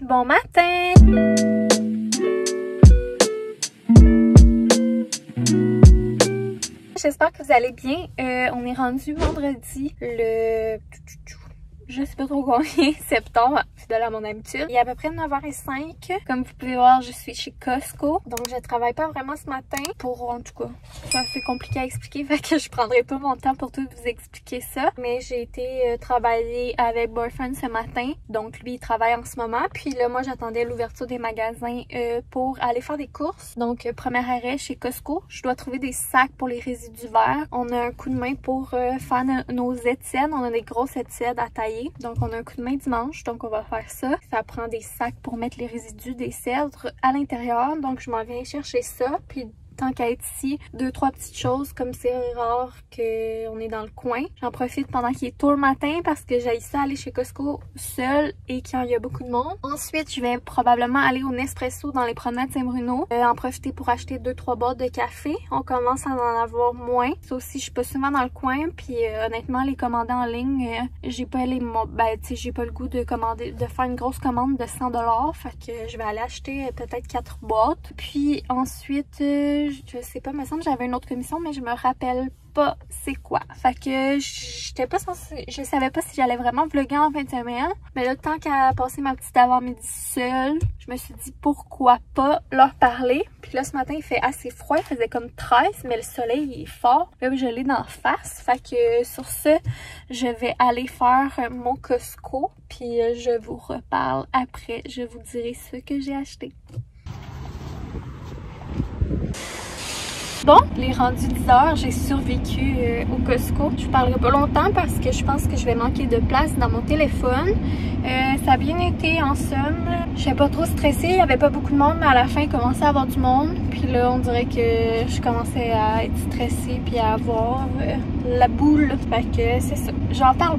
Bon matin! J'espère que vous allez bien. On est rendu vendredi le... je sais pas trop combien, septembre, fidèle à mon habitude. Il est à peu près 9h05. Comme vous pouvez voir, je suis chez Costco. Donc, je travaille pas vraiment ce matin. En tout cas, c'est assez compliqué à expliquer. Fait que je prendrai pas mon temps pour tout vous expliquer ça. Mais j'ai été travailler avec Boyfriend ce matin. Donc, lui, il travaille en ce moment. Puis là, moi, j'attendais l'ouverture des magasins pour aller faire des courses. Donc, premier arrêt chez Costco. Je dois trouver des sacs pour les résidus verts. On a un coup de main pour faire nos étièdes. On a des grosses étièdes à tailler. Donc, on a un coup de main dimanche, donc on va faire ça. Ça prend des sacs pour mettre les résidus des cèdres à l'intérieur. Donc, je m'en viens chercher ça. Puis, tant qu'à être ici, 2-3 petites choses, comme c'est rare qu'on est dans le coin. J'en profite pendant qu'il est tôt le matin parce que j'ai ça aller chez Costco seule et qu'il y a beaucoup de monde. Ensuite, je vais probablement aller au Nespresso dans les promenades Saint-Bruno. En profiter pour acheter 2-3 boîtes de café. On commence à en avoir moins. Ça aussi, je suis pas souvent dans le coin. Puis honnêtement, les commander en ligne, j'ai pas j'ai pas le goût de faire une grosse commande de 100$. Fait que je vais aller acheter peut-être 4 boîtes. Puis ensuite, je sais pas, il me semble que j'avais une autre commission, mais je me rappelle pas c'est quoi. Fait que je savais pas si j'allais vraiment vlogger en fin de semaine. Mais là, tant qu'à passer ma petite avant-midi seule, je me suis dit pourquoi pas leur parler. Puis là, ce matin, il fait assez froid. Il faisait comme 13, mais le soleil il est fort. Là, je l'ai d'en face. Fait que sur ce, je vais aller faire mon Costco. Puis je vous reparle après. Je vous dirai ce que j'ai acheté. Bon, il est rendu 10h, j'ai survécu au Costco. Je parlerai pas longtemps parce que je pense que je vais manquer de place dans mon téléphone. Ça a bien été en somme. Je suis pas trop stressée, il y avait pas beaucoup de monde, mais à la fin, il commençait à avoir du monde. Puis là, on dirait que je commençais à être stressée puis à avoir la boule. Fait que c'est ça. J'en parle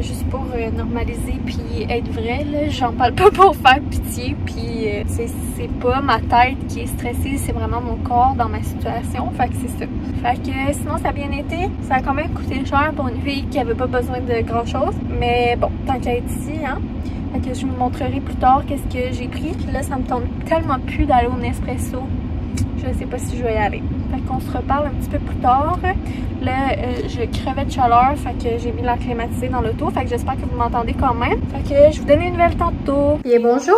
juste pour normaliser puis être vrai. J'en parle pas pour faire pitié. Puis c'est pas ma tête qui est stressée, c'est vraiment mon corps dans ma situation. Fait que c'est ça. Fait que sinon, ça a bien été. Ça a quand même coûté cher pour une fille qui avait pas besoin de grand chose. Mais bon, tant qu'à être ici, hein. Fait que je vous montrerai plus tard qu'est-ce que j'ai pris. Puis là, ça me tente tellement plus d'aller au Nespresso. Je sais pas si je vais y aller. Fait qu'on se reparle un petit peu plus tard. Là, je crevais de chaleur. Fait que j'ai mis l'air climatisé dans l'auto. Fait que j'espère que vous m'entendez quand même. Fait que je vous donne une nouvelle tantôt. Et bonjour.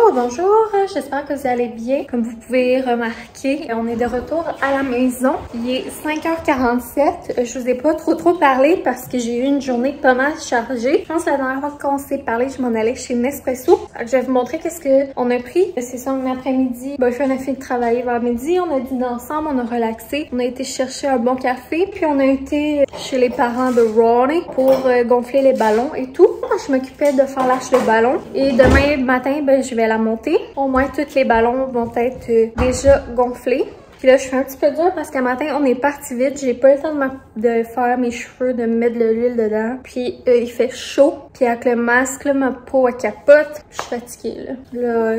J'espère que vous allez bien. Comme vous pouvez remarquer, on est de retour à la maison. Il est 5h47. Je vous ai pas trop parlé parce que j'ai eu une journée pas mal chargée. Je pense que la dernière fois qu'on s'est parlé, je m'en allais chez Nespresso. Fait que je vais vous montrer qu'est-ce qu'on a pris. C'est ça, un après-midi. Boyfriend a fini de travailler vers midi. On a dîné ensemble, on a relaxé. On a été chercher un bon café. Puis on a été chez les parents de Ronnie pour gonfler les ballons et tout. Moi, je m'occupais de faire l'arche de ballon. Et demain matin, je vais la monter. Au moins, tous les ballons vont être déjà gonflés. Puis là, je suis un petit peu dure parce qu'un matin, on est parti vite. J'ai pas eu le temps de faire mes cheveux, de mettre de l'huile dedans. Puis il fait chaud. Puis avec le masque, là, ma peau elle capote. Je suis fatiguée, là.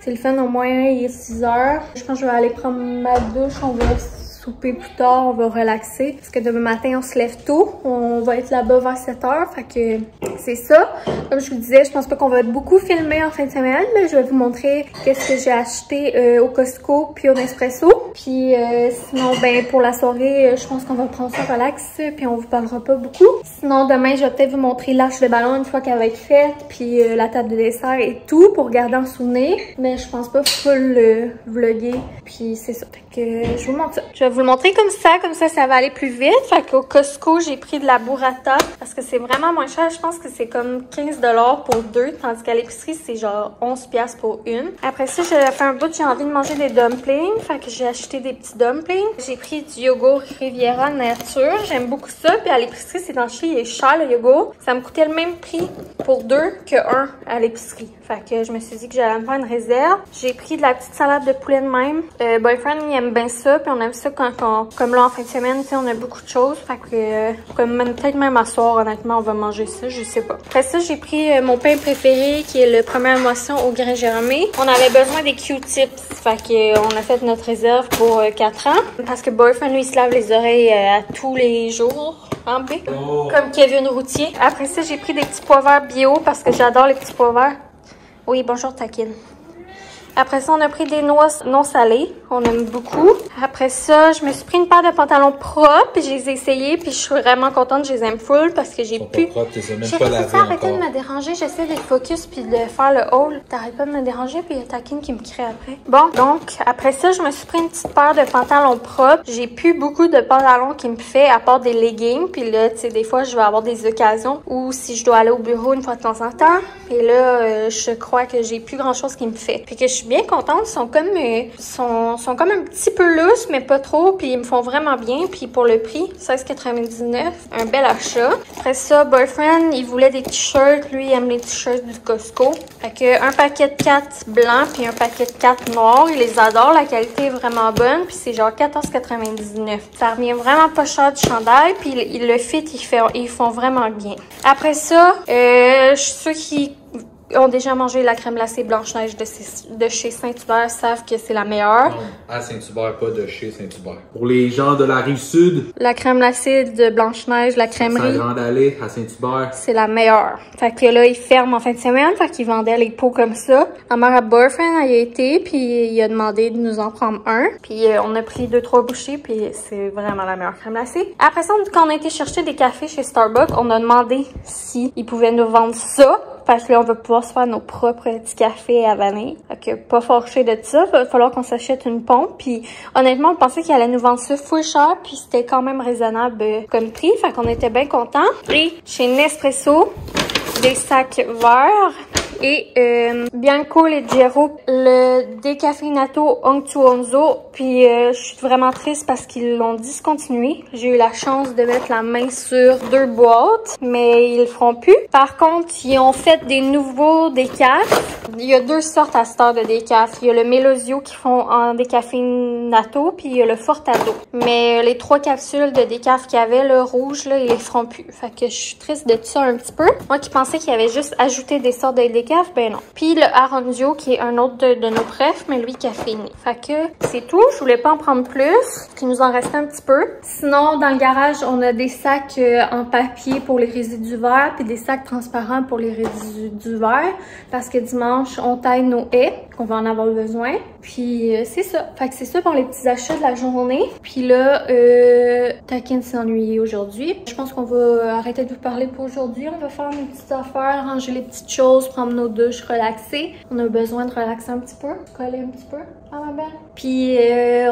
C'est le fun, au moins, il est 6h. Je pense que je vais aller prendre ma douche. On va souper plus tard, on va relaxer. Parce que demain matin, on se lève tôt. On va être là-bas vers 7h. Fait que c'est ça. Comme je vous disais, je pense pas qu'on va beaucoup filmer en fin de semaine. Mais je vais vous montrer qu'est-ce que j'ai acheté au Costco puis au Nespresso. Puis sinon, pour la soirée, je pense qu'on va prendre ça relax. Puis on vous parlera pas beaucoup. Sinon, demain, je vais peut-être vous montrer l'arche de ballon une fois qu'elle va être faite. Puis la table de dessert et tout pour garder en souvenir. Mais je pense pas full vlogger. Puis c'est ça. Fait que je vous montre ça. Je vais vous le montrer comme ça va aller plus vite. Fait qu'au Costco, j'ai pris de la burrata parce que c'est vraiment moins cher. Je pense que c'est comme 15$ pour deux, tandis qu'à l'épicerie, c'est genre 11$ pour une. Après ça, j'ai fait un bout, j'ai envie de manger des dumplings. Fait que j'ai acheté des petits dumplings. J'ai pris du yogourt Riviera nature. J'aime beaucoup ça. Puis à l'épicerie, c'est dans le il est cher le yogourt. Ça me coûtait le même prix pour deux que un à l'épicerie. Fait que je me suis dit que j'allais me faire une réserve. J'ai pris de la petite salade de poulet de même. Boyfriend, il aime bien ça. Puis on aime ça quand comme là en fin de semaine, tu sais, on a beaucoup de choses. Fait que peut-être même à soir, honnêtement, on va manger ça. Je sais pas. Après ça, j'ai pris mon pain préféré qui est le première moisson au grain germé. On avait besoin des Q-tips. Fait que on a fait notre réserve pour 4 ans. Parce que Boyfriend, lui, il se lave les oreilles à tous les jours. En B. Comme Kevin Routier. Après ça, j'ai pris des petits pois verts bio parce que j'adore les petits pois verts. Oui, bonjour Takin. Après ça, on a pris des noix non salées. On aime beaucoup. Après ça, je me suis pris une paire de pantalons propres. Puis je les ai essayés. Puis je suis vraiment contente. Je les aime full parce que j'ai pu... Chérie, arrêter de me déranger. J'essaie d'être focus puis de faire le haul. T'arrêtes pas de me déranger. Puis il y a Takin qui me crie après. Bon, donc, après ça, je me suis pris une petite paire de pantalons propres. J'ai plus beaucoup de pantalons qui me fait à part des leggings. Puis là, tu sais, des fois, je vais avoir des occasions où si je dois aller au bureau une fois de temps en temps. Et là, je crois que j'ai plus grand-chose qui me fait. Puis que je suis bien contente. Ils sont comme un petit peu lousses, mais pas trop. Puis ils me font vraiment bien. Puis pour le prix, 16,99, un bel achat. Après ça, Boyfriend, il voulait des t-shirts. Lui, il aime les t-shirts du Costco. Fait que un paquet de 4 blancs puis un paquet de 4 noirs. Il les adore. La qualité est vraiment bonne. Puis c'est genre 14,99. Ça revient vraiment pas cher du chandail. Puis le fit, ils font vraiment bien. Après ça, ceux qui ont déjà mangé la crème glacée Blanche-Neige de chez Saint-Hubert savent que c'est la meilleure. Non, à Saint-Hubert, pas de chez Saint-Hubert. Pour les gens de la Rive-Sud, la crème glacée de Blanche-Neige, la crèmerie, la Grande Allée à Saint-Hubert, c'est la meilleure. Fait que là, ils ferment en fin de semaine, fait qu'ils vendaient les pots comme ça. Ma mère à Boyfriend, elle y a été, puis il a demandé de nous en prendre un. Puis on a pris 2-3 bouchées, puis c'est vraiment la meilleure crème glacée. Après ça, quand on a été chercher des cafés chez Starbucks, on a demandé si ils pouvaient nous vendre ça. Parce que là, on va pouvoir se faire nos propres petits cafés à vanille. Fait que pas forché de ça. Il va falloir qu'on s'achète une pompe. Puis honnêtement, on pensait qu'il allait nous vendre ça full cher. Puis c'était quand même raisonnable comme prix. Fait qu'on était bien contents. Et chez Nespresso, des sacs verts. Et Bianco Leggero, le décaféinato Onctuoso. Puis je suis vraiment triste parce qu'ils l'ont discontinué. J'ai eu la chance de mettre la main sur 2 boîtes, mais ils le feront plus. Par contre, ils ont fait des nouveaux décafs. Il y a 2 sortes à cette heure de décafs. Il y a le Melosio qui font en décaféinato, puis il y a le Fortado. Mais les 3 capsules de décaf qu'il y avait, le rouge, là, ils les feront plus. Fait que je suis triste de ça un petit peu. Moi qui pensais qu'il y avait juste ajouté des sortes de décaf, ben non. Puis le Arondio qui est un autre de nos prefs, mais lui caféiné. Fait que c'est tout. Je voulais pas en prendre plus, qu'il nous en restait un petit peu. Sinon, dans le garage, on a des sacs en papier pour les résidus verts, puis des sacs transparents pour les résidus verts, parce que dimanche, on taille nos haies, qu'on va en avoir besoin. Puis c'est ça. Fait que c'est ça pour les petits achats de la journée. Puis là, Takin s'est ennuyé aujourd'hui. Je pense qu'on va arrêter de vous parler pour aujourd'hui. On va faire nos petites affaires, ranger les petites choses, prendre nos douches, relaxer. On a besoin de relaxer un petit peu, coller un petit peu. Ah ma belle. Puis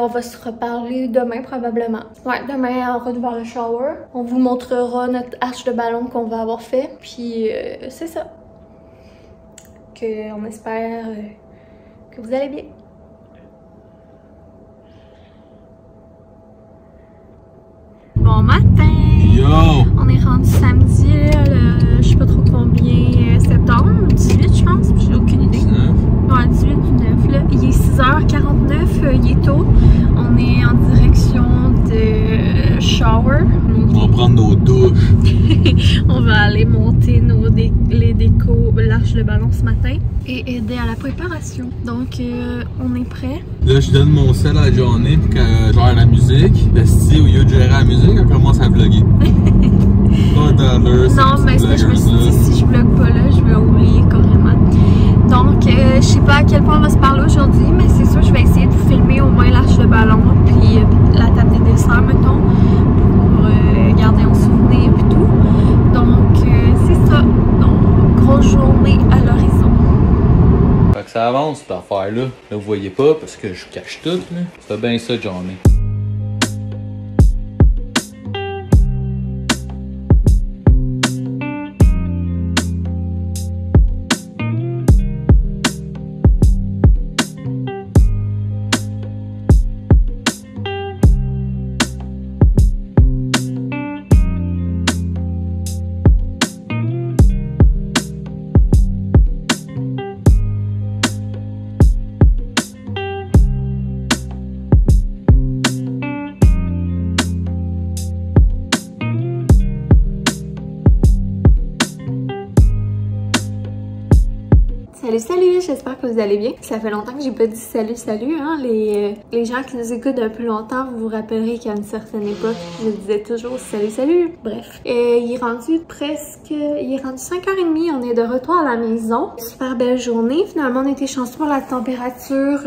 on va se reparler demain probablement. Ouais, demain en route vers le shower. On vous montrera notre arche de ballon qu'on va avoir fait. Puis c'est ça. On espère que vous allez bien. Bon matin! Yo! On est rendu samedi, je sais pas trop combien, septembre, 18 je pense, j'ai aucune idée. 19. Ouais, 18 ou 9 là. Il est 6h49, il est tôt. On est en direction de shower. On va prendre nos douches. On va aller monter les décos, l'arche de ballon ce matin et aider à la préparation. Donc, on est prêt. Là, je donne mon sel à la journée pour qu'elle gère la musique. Le style, au lieu de gérer la musique, elle commence à vlogger. Non, mais c'est que je me suis dit, si je vlog pas là, je vais oublier carrément. Donc, je sais pas à quel point on va se parler aujourd'hui, mais c'est sûr, je vais essayer de vous filmer au moins l'arche de ballon, puis la table des desserts, mettons, pour garder en souvenir, puis tout. Donc, c'est ça. Donc, grosse journée à l'horizon. Fait que ça avance, cette affaire-là. Là, vous voyez pas, parce que je cache tout, là. C'est bien ça, journée. j'espère que vous allez bien. Ça fait longtemps que j'ai pas dit salut, hein. Les gens qui nous écoutent depuis longtemps, vous vous rappellerez qu'à une certaine époque, je disais toujours salut. Bref. Il est rendu 5h30, on est de retour à la maison. Super belle journée. Finalement, on était chanceux pour la température.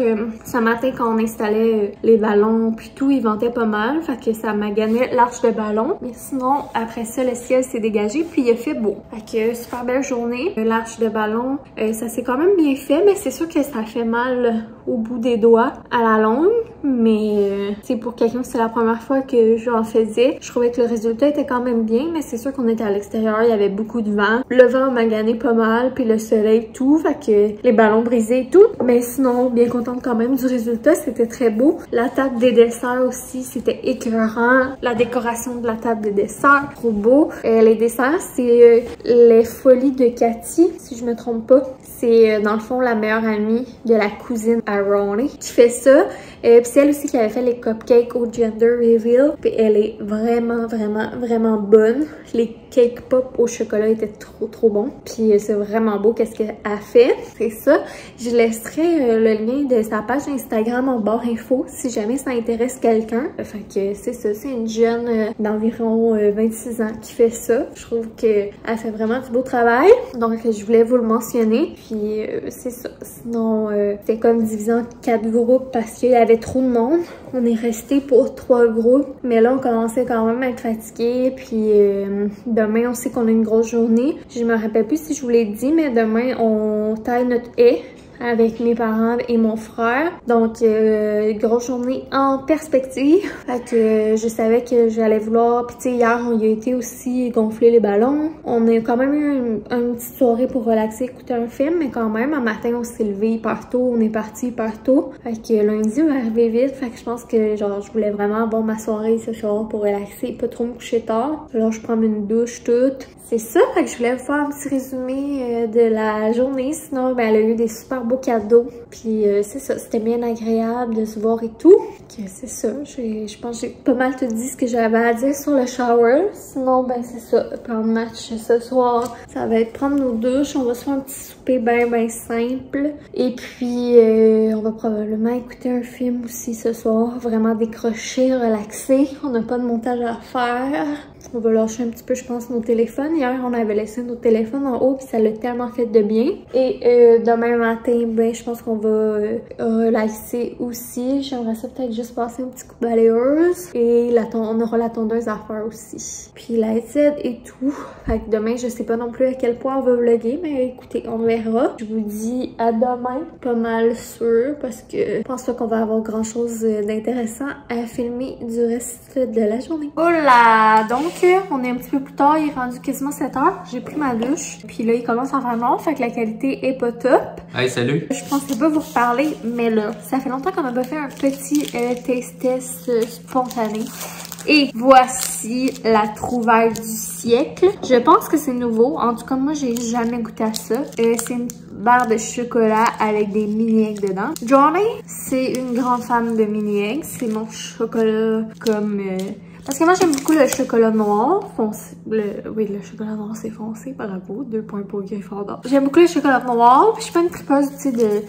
Ce matin, quand on installait les ballons puis tout, il ventait pas mal. Fait que ça m'a gagné l'arche de ballon. Mais sinon, après ça, le ciel s'est dégagé puis il a fait beau. Fait que super belle journée. L'arche de ballon, ça s'est quand même bien fait, mais c'est sûr que ça fait mal au bout des doigts à la longue. Mais c'est pour quelqu'un, c'est la première fois que j'en faisais. Je trouvais que le résultat était quand même bien, mais c'est sûr qu'on était à l'extérieur, il y avait beaucoup de vent. Le vent m'a gagné pas mal, puis le soleil, tout, fait que les ballons brisés et tout. Mais sinon, bien contente quand même du résultat, c'était très beau. La table des desserts aussi, c'était écœurant. La décoration de la table des desserts, trop beau. Les desserts, c'est les folies de Cathy, si je me trompe pas. C'est dans le fond la meilleure amie de la cousine à Ronnie qui fait ça. Puis c'est elle aussi qui avait fait les cupcakes au gender reveal. Puis elle est vraiment bonne. Les cake pop au chocolat étaient trop bons. Puis c'est vraiment beau qu'est-ce qu'elle a fait. C'est ça. Je laisserai le lien de sa page Instagram en barre info si jamais ça intéresse quelqu'un. Fait que c'est ça. C'est une jeune d'environ 26 ans qui fait ça. Je trouve qu'elle fait vraiment du beau travail. Donc je voulais vous le mentionner. Puis c'est ça. Sinon, c'était comme divisé en 4 groupes parce qu'il y avait trop de monde. On est resté pour 3 groupes. Mais là, on commençait quand même à être fatigué. Puis demain, on sait qu'on a une grosse journée. Je me rappelle plus si je vous l'ai dit, mais demain, on taille notre haie avec mes parents et mon frère. Donc, grosse journée en perspective. Fait que je savais que j'allais vouloir. Puis tu sais, hier, on y a été aussi gonfler les ballons. On a quand même eu une petite soirée pour relaxer, écouter un film. Mais quand même, un matin, on s'est levé hyper tôt. On est parti hyper tôt. Fait que lundi, on est arrivé vite. Fait que je pense que genre, je voulais vraiment avoir ma soirée ce soir pour relaxer. Pas trop me coucher tard. Alors, je prends une douche toute. C'est ça, fait que je voulais vous faire un petit résumé de la journée. Sinon, ben, elle a eu des super beaux cadeaux. Puis c'est ça, c'était bien agréable de se voir et tout. C'est ça, je pense que j'ai pas mal tout dit ce que j'avais à dire sur le shower. Sinon, ben c'est ça, plan de match ce soir, ça va être prendre nos douches. On va se faire un petit souper bien simple. Et puis, on va probablement écouter un film aussi ce soir. Vraiment décrocher, relaxer. On n'a pas de montage à faire. On va lâcher un petit peu, je pense, nos téléphones. Hier, on avait laissé nos téléphones en haut, puis ça l'a tellement fait de bien. Et demain matin, ben, je pense qu'on va relaxer aussi. J'aimerais ça peut-être juste passer un petit coup de balayeuse. Et on aura la tondeuse à faire aussi. Puis la headset et tout. Fait que demain, je sais pas non plus à quel point on va vlogger, mais écoutez, on verra. Je vous dis à demain, pas mal sûr, parce que je pense pas qu'on va avoir grand-chose d'intéressant à filmer du reste de la journée. Oh là! Donc, on est un petit peu plus tard, il est rendu quasiment 7 h. J'ai pris ma douche, puis là, il commence à faire noir, fait que la qualité est pas top. Hey, salut! Je pensais pas vous reparler, mais là, ça fait longtemps qu'on n'a pas fait un petit taste test spontané. Et voici la trouvaille du siècle. Je pense que c'est nouveau. En tout cas, moi, j'ai jamais goûté à ça. C'est une barre de chocolat avec des mini-eggs dedans. Johnny, c'est une grande fan de mini-eggs. C'est mon chocolat comme... Parce que moi, j'aime beaucoup le chocolat noir foncé. Oui, le chocolat noir, c'est foncé. Bravo, 2 points pour Gryffondor. J'aime beaucoup le chocolat noir. Puis je suis pas une tripeuse, tu sais, de...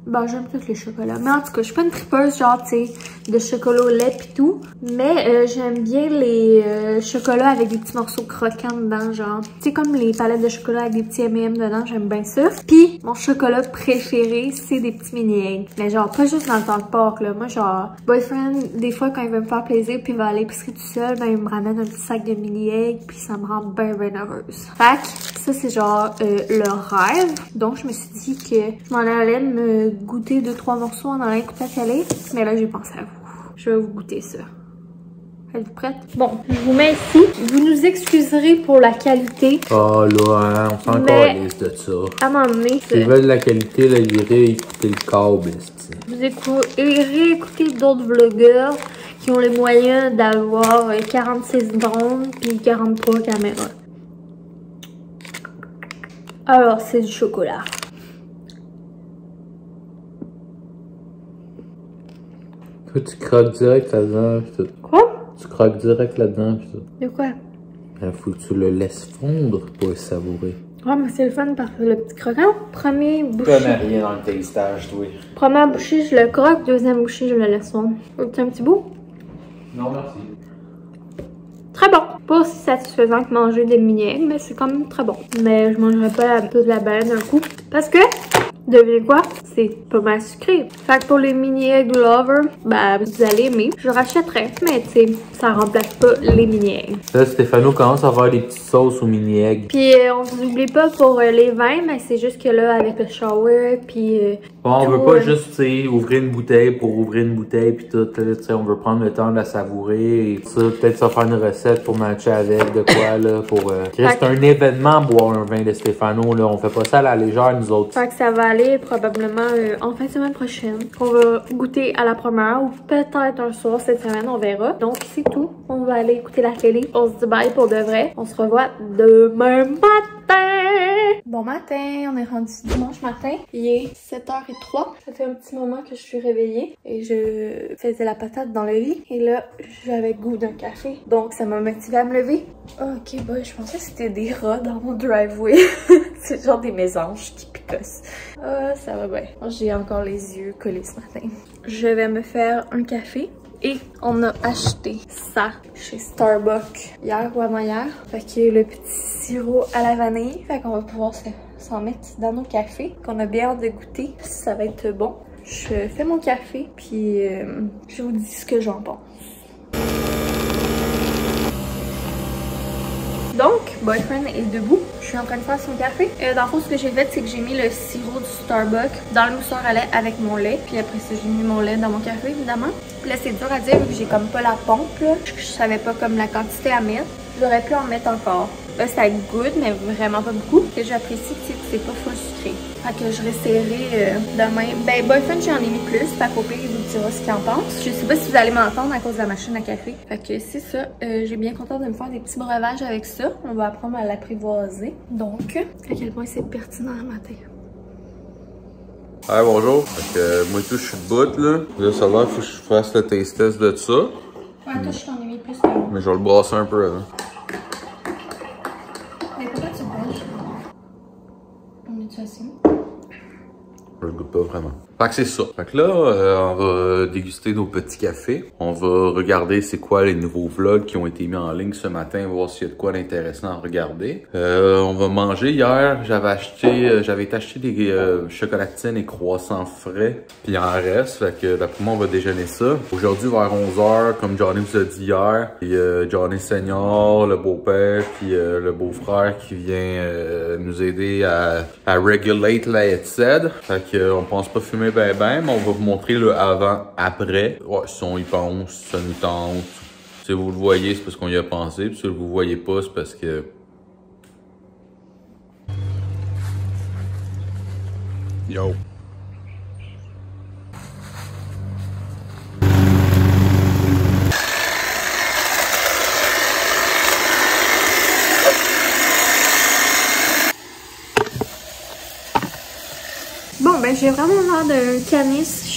Ben, j'aime tous les chocolats. Mais en tout cas, je suis pas une tripeuse, genre, tu sais, de chocolat au lait pis tout. Mais j'aime bien les chocolats avec des petits morceaux croquants dedans, genre. Tu sais, comme les palettes de chocolat avec des petits M&M dedans, j'aime bien ça. Puis mon chocolat préféré, c'est des petits mini-eggs. Mais genre, pas juste dans le temps de Pâques, là. Moi, genre, boyfriend, des fois, quand il veut me faire plaisir puis il va à l'épicerie tout seul, ben, il me ramène un petit sac de mini-eggs puis ça me rend bien heureuse. Fait que, ça, c'est genre le rêve. Donc, je me suis dit que je m'en allais me goûter 2-3 morceaux en allant écouter à télé. Mais là, j'ai pensé à vous. Je vais vous goûter ça. Êtes-vous prête? Bon, je vous mets ici. Vous nous excuserez pour la qualité. Oh là, hein, on s'en calisse de ça. À un moment donné, s'ils veulent la qualité, là, ils iraient écouter le câble. Vous irez écouter d'autres vlogueurs qui ont les moyens d'avoir 46 drones puis 43 caméras. Alors, c'est du chocolat. Toi, tu croques direct là-dedans. Quoi? Tu croques direct là-dedans. De quoi? Il faut que tu le laisses fondre pour le savourer. Ouais, mais c'est le fun parce que le petit croquant, premier Je bouchée. connais rien dans le tastage, toi. Première bouchée, je le croque. Deuxième bouchée, je le laisse fondre. Veux-tu un petit bout? Non, merci. Très bon. Pas aussi satisfaisant que manger des mini-eggs, mais c'est quand même très bon. Mais je mangerai pas toute la baleine d'un coup. Parce que, devinez quoi? C'est pas mal sucré. Fait que pour les mini-egg lovers, bah vous allez aimer. Je rachèterais, mais tu sais, ça remplace pas les mini-eggs. Là, Stéphano commence à avoir des petites sauces aux mini-eggs. Puis on vous oublie pas pour les vins, mais c'est juste que là, avec le shower, puis... Bon, on veut pas juste, tu sais, ouvrir une bouteille pour ouvrir une bouteille puis tout, tu sais, on veut prendre le temps de la savourer et ça, peut-être ça faire une recette pour matcher avec de quoi, là, pour... C'est un événement boire un vin de Stéphano, là, on fait pas ça à la légère, nous autres. Fait que ça va aller probablement en fin de semaine prochaine. On va goûter à la première ou peut-être un soir cette semaine, on verra. Donc c'est tout, on va aller écouter la télé. On se dit bye pour de vrai. On se revoit demain matin! Bon matin, on est rendu dimanche matin. Il est 7h03. Ça fait un petit moment que je suis réveillée et je faisais la patate dans le lit. Et là, j'avais le goût d'un café. Donc, ça m'a motivée à me lever. Ok, bah, je pensais que c'était des rats dans mon driveway. C'est genre des mésanges qui picossent. Ah, ça va bien. J'ai encore les yeux collés ce matin. Je vais me faire un café. Et on a acheté ça chez Starbucks hier ou avant-hier. Fait que le petit sirop à la vanille. Fait qu'on va pouvoir s'en mettre dans nos cafés. Qu'on a bien hâte de goûter. Ça va être bon. Je fais mon café. Puis je vous dis ce que j'en pense. Donc, boyfriend est debout. Je suis en train de faire son café. Dans le fond, ce que j'ai fait, c'est que j'ai mis le sirop du Starbucks dans le mousseur à lait avec mon lait. Puis après ça, j'ai mis mon lait dans mon café, évidemment. Puis là, c'est dur à dire vu que j'ai comme pas la pompe, là. Je savais pas comme la quantité à mettre. J'aurais pu en mettre encore. Là, ça goûte, mais vraiment pas beaucoup. Ce que j'apprécie, c'est que c'est pas full sucré. Fait que je réessayerai demain. Ben, boyfriend, j'en ai mis plus. Fait qu'au pire, il vous dira ce qu'il en pense. Je sais pas si vous allez m'entendre à cause de la machine à café. Fait que c'est ça. J'ai bien contente de me faire des petits breuvages avec ça. On va apprendre à l'apprivoiser. Donc, à quel point c'est pertinent le matin. Ah bonjour, fait que moi tout je suis debout là. Là ça a l'air faut que je fasse le taste test de ça. Ouais, toi, je t'en ai mis plus que moi. Mais je vais le brasser un peu avant. Mais pourquoi tu brasses? On est-tu assis? Je le goûte pas vraiment. Fait que c'est ça. Fait que là, on va déguster nos petits cafés. On va regarder c'est quoi les nouveaux vlogs qui ont été mis en ligne ce matin, voir s'il y a de quoi d'intéressant à regarder. On va manger. Hier, j'avais été acheter des chocolatines et croissants frais, puis il en reste. Fait que d'après moi, on va déjeuner ça. Aujourd'hui, vers 11h, comme Johnny vous a dit hier, puis Johnny Senior, le beau-père, puis le beau-frère qui vient nous aider à regulate la headset. Fait que on pense pas fumer ben, mais on va vous montrer le avant-après. Ouais, si on y pense, si ça nous tente. Si vous le voyez, c'est parce qu'on y a pensé. Puis si vous le voyez pas, c'est parce que... Yo! Bon, ben j'ai vraiment l'air d'un caniche.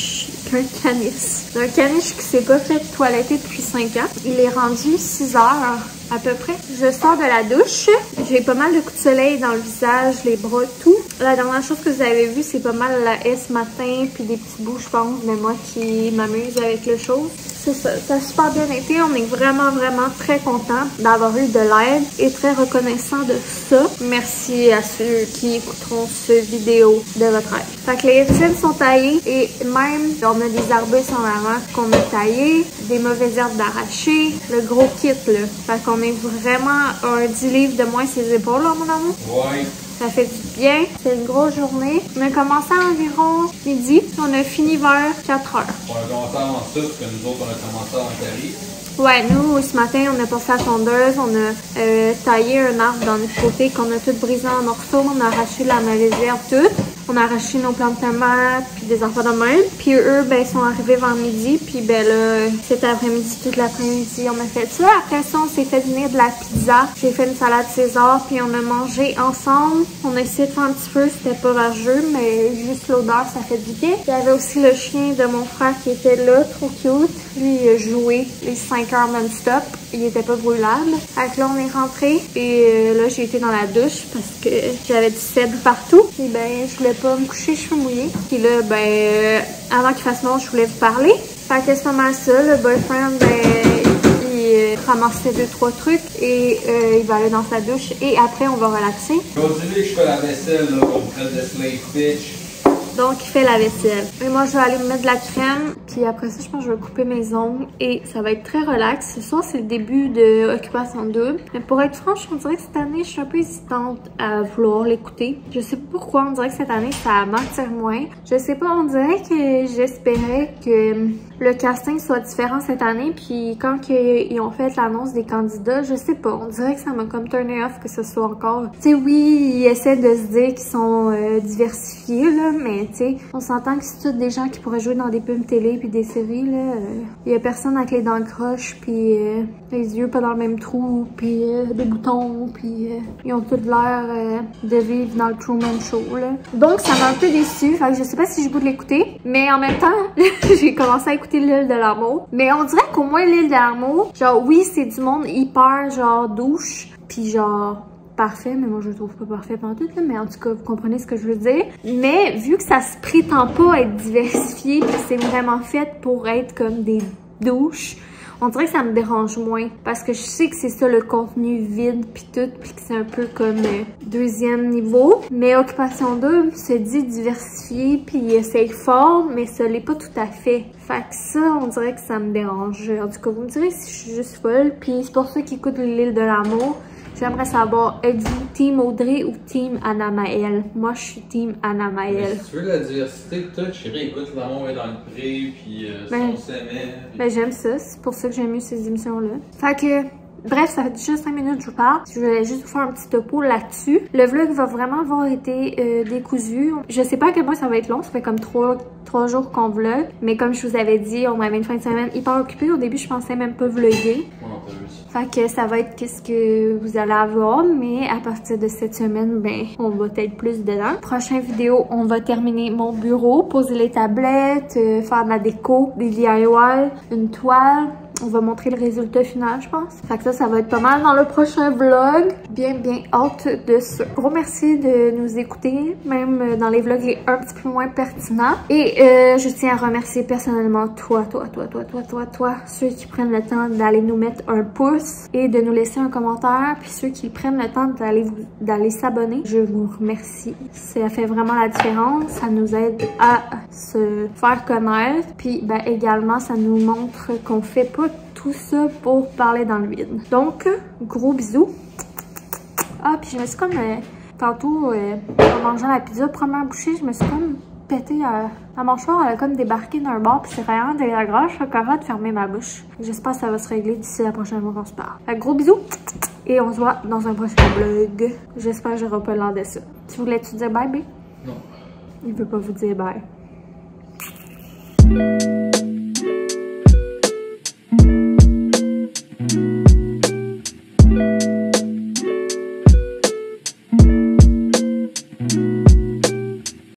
D'un caniche qui s'est pas fait toiletter depuis 5 ans. Il est rendu 6 heures à peu près. Je sors de la douche. J'ai pas mal de coups de soleil dans le visage, les bras, tout. La dernière chose que vous avez vu, c'est pas mal la haie ce matin, puis des petits bouts, je pense, mais moi qui m'amuse avec le chose. C'est ça, ça a super bien été. On est vraiment, vraiment très contents d'avoir eu de l'aide et très reconnaissant de ça. Merci à ceux qui écouteront cette vidéo de votre aide. Fait que les fils sont taillés et même on a des arbustes en avant qu'on a taillés, des mauvaises herbes d'arracher, le gros kit là. Fait qu'on est vraiment un 10 livres de moins ses épaules là, mon amour. Ouais. Ça fait du bien. C'est une grosse journée. On a commencé à environ midi. On a fini vers 4 heures. On a commencé avant ça, parce que nous autres, on a commencé avant Paris. Ouais, nous, ce matin, on a passé à la tondeuse. On a taillé un arbre dans notre côté qu'on a tout brisé en morceaux. On a arraché la mauvaise herbe toute. On a arraché nos plantes de tomates, puis des enfants de même. Puis eux, ben, sont arrivés vers midi. Puis ben là, cet après-midi, toute l'après-midi, on a fait ça. Après ça, on s'est fait venir de la pizza. J'ai fait une salade César, puis on a mangé ensemble. On a essayé de faire un petit peu, c'était pas rageux, mais juste l'odeur, ça fait du bien. Il y avait aussi le chien de mon frère qui était là, trop cute. Lui, il a joué les 5 heures non-stop. il était pas brûlable. Fait que là, on est rentré et là, j'ai été dans la douche parce que j'avais du sel partout. Et ben, je voulais pas me coucher les cheveux mouillés. Puis là, ben, avant qu'il fasse noir, je voulais vous parler. Fait que c'est pas mal ça. Le boyfriend, ben, il ramassait 2-3 trucs et il va aller dans sa douche et après, on va relaxer. Aujourd'hui, que je fais la vaisselle, là, on traite de slave bitch. Donc, il fait la vaisselle. Et moi, je vais aller me mettre de la crème. Puis après ça, je pense que je vais couper mes ongles. Et ça va être très relax. Ce soir, c'est le début de Occupation Double. Mais pour être franche, on dirait que cette année, je suis un peu hésitante à vouloir l'écouter. Je sais pas pourquoi. On dirait que cette année, ça m'attire moins. Je sais pas, on dirait que j'espérais que le casting soit différent cette année. Puis quand ils ont fait l'annonce des candidats, je sais pas. On dirait que ça m'a comme turné off que ce soit encore... Tu sais, oui, ils essaient de se dire qu'ils sont diversifiés, là. Mais tu sais, on s'entend que c'est tous des gens qui pourraient jouer dans des pubs télé puis des séries, là. Il y a personne avec les dents croches puis les yeux pas dans le même trou puis des boutons puis ils ont tous l'air de vivre dans le Truman Show, là. Donc, ça m'a un peu déçue. Fait que je sais pas si j'ai goût de l'écouter. Mais en même temps, j'ai commencé à écouter l'île de l'amour. Mais on dirait qu'au moins l'île de l'amour, genre oui, c'est du monde hyper genre douche puis genre... parfait, mais moi je le trouve pas parfait pendant tout, mais en tout cas, vous comprenez ce que je veux dire. Mais vu que ça se prétend pas être diversifié, puis c'est vraiment fait pour être comme des douches, on dirait que ça me dérange moins. Parce que je sais que c'est ça le contenu vide puis tout, puis que c'est un peu comme deuxième niveau. Mais Occupation Double se dit diversifié, puis il essaye fort, mais ça l'est pas tout à fait. Fait que ça, on dirait que ça me dérange. En tout cas, vous me direz si je suis juste folle, puis c'est pour ça qu'ils écoutent l'île de l'amour. J'aimerais savoir, êtes-vous team Audrey ou team Anna-Maëlle? Moi, je suis team Anna-Maëlle. Si tu veux la diversité de tout, chérie, écoute, l'amour est dans le pré, puis on s'aimait. Ben, j'aime ça. C'est pour ça que j'aime mieux ces émissions-là. Fait que... bref, ça fait déjà 5 minutes que je vous parle. Je voulais juste vous faire un petit topo là-dessus. Le vlog va vraiment avoir été décousu. Je sais pas à quel point ça va être long. Ça fait comme 3 jours qu'on vlog. Mais comme je vous avais dit, on avait une fin de semaine hyper occupée. Au début, je pensais même pas vlogger. Fait que ça va être qu'est-ce que vous allez avoir. Mais à partir de cette semaine, ben, on va être plus dedans. Prochaine vidéo, on va terminer mon bureau, poser les tablettes, faire de la déco, des DIY, une toile. On va montrer le résultat final, je pense. Fait que ça va être pas mal dans le prochain vlog. Bien hâte de ce. Gros merci de nous écouter, même dans les vlogs les un petit peu moins pertinents. Et je tiens à remercier personnellement toi, ceux qui prennent le temps d'aller nous mettre un pouce et de nous laisser un commentaire, puis ceux qui prennent le temps d'aller s'abonner. Je vous remercie. Ça fait vraiment la différence. Ça nous aide à se faire connaître. Puis ben, également, ça nous montre qu'on fait pas tout ça pour parler dans le vide. Donc, gros bisous. Ah, puis je me suis comme, tantôt, en mangeant la pizza, première bouchée, je me suis comme pété la mâchoire, elle a comme débarqué d'un bord, puis c'est vraiment désagréable. Je suis capable de fermer ma bouche. J'espère que ça va se régler d'ici la prochaine fois qu'on se parle. Fait que gros bisous, et on se voit dans un prochain vlog. J'espère que j'aurai pas l'air de ça. Tu voulais-tu dire bye, B? Non. Il veut pas vous dire bye.